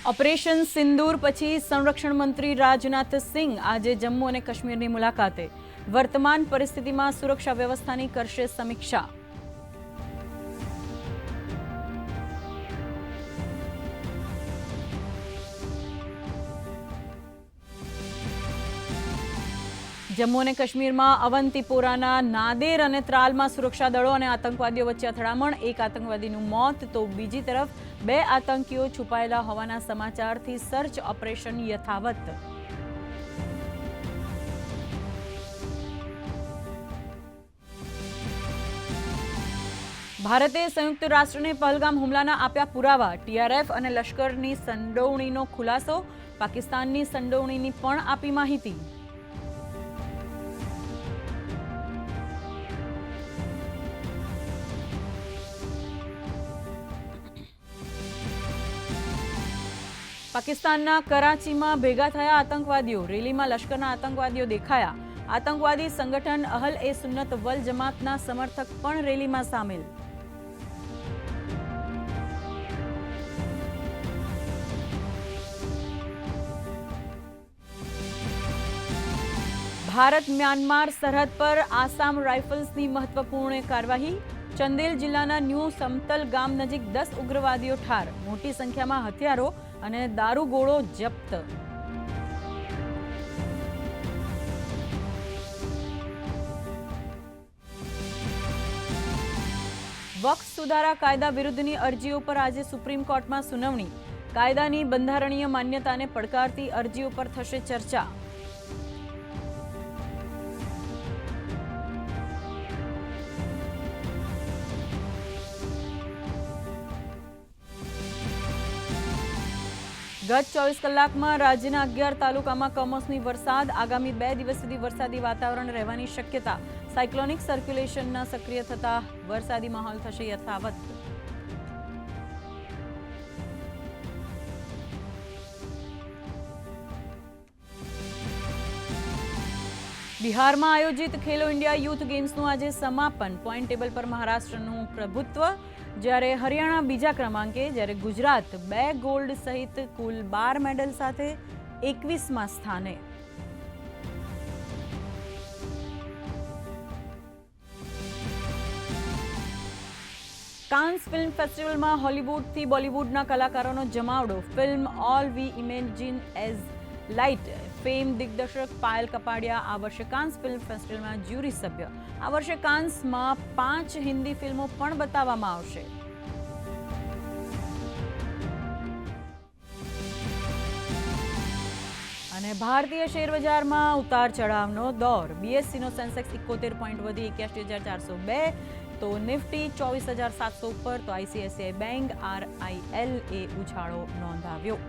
Operation સિંદૂર પછી સંરક્ષણ મંત્રી રાજનાથ સિંહ આજે જમ્મુ અને કાશ્મીરની મુલાકાતે વર્તમાન પરિસ્થિતિમાં સુરક્ષા વ્યવસ્થાની કરશે સમીક્ષા। જમ્મુ અને કાશ્મીરમાં અવંતીપોરાના નાદેર અને ત્રાલમાં સુરક્ષા દળો અને આતંકવાદીઓ વચ્ચે અથડામણ, એક આતંકવાદીનું મોત તો બીજી તરફ 2 આતંકીઓ છુપાયેલા હોવાના સમાચારથી સર્ચ ઓપરેશન યથાવત। ભારતે સંયુક્ત રાષ્ટ્રને પહલગામ હુમલાના આપ્યા પુરાવા, ટીઆરએફ અને લશ્કરની સંડોવણીનો ખુલાસો, પાકિસ્તાનની સંડોવણીની પણ આપી માહિતી। પાકિસ્તાનના કરાચીમાં ભેગા થયા આતંકવાદીઓ, રેલીમાં લશ્કરના આતંકવાદીઓ દેખાયા। આતંકવાદી સંગઠન અહલ એ સુન્નત વલ જમાતના સમર્થક પણ રેલીમાં સામેલ। ભારત મ્યાનમાર સરહદ પર આસામ રાઇફલ્સની મહત્વપૂર્ણ કાર્યવાહી, ચંદેલ જિલ્લાના ન્યૂ સમતલ ગામ નજીક 10 ઉગ્રવાદીઓ ઠાર, મોટી સંખ્યામાં હથિયારો અને દારૂગોળો જપ્ત। વક્ફ સુધારા કાયદા વિરુદ્ધની અરજીઓ પર આજે સુપ્રીમ કોર્ટમાં સુનાવણી, કાયદાની બંધારણીય માન્યતાને પડકારતી અરજીઓ પર થશે ચર્ચા। ગત 24 કલાકમાં રાજ્યના 11 તાલુકામાં કમોસમી વરસાદ, આગામી 2 દિવસ સુધી વરસાદી વાતાવરણ રહેવાની શક્યતા, સાયક્લોનિક સર્ક્યુલેશનના સક્રિય થતા વરસાદી માહોલ થશે યથાવત। બિહારમાં આયોજિત ખેલો ઇન્ડિયા યુથ ગેમ્સનું આજે સમાપન, પોઈન્ટ ટેબલ પર મહારાષ્ટ્રનું પ્રભુત્વ, જ્યારે હરિયાણા બીજા ક્રમાંકે, જ્યારે ગુજરાત 2 ગોલ્ડ સહિત કુલ 12 મેડલ સાથે 21મા સ્થાને। કાન્સ ફિલ્મ ફેસ્ટિવલમાં હોલિવૂડથી બોલિવૂડના કલાકારોનો જમાવડો, ફિલ્મ ઓલ વી ઇમેજિન એઝ લાઇટ ફેમ દિગ્દર્શક પાયલ કપાડિયા આ વર્ષે કાન્સ ફિલ્મ ફેસ્ટિવલમાં જ્યુરી સભ્ય। આ વર્ષે કાન્સમાં 5 હિન્દી ફિલ્મો પણ બતાવવામાં આવશે। અને ભારતીય શેર બજારમાં ઉતાર ચઢાવનો દોર, બીએસસીનો સેન્સેક્સ 71 પોઈન્ટ વધી 81,402, તો નિફ્ટી 24,700 ઉપર, તો આઈસીઆઈસીઆઈ બેંક RIL એ ઉછાળો નોંધાવ્યો।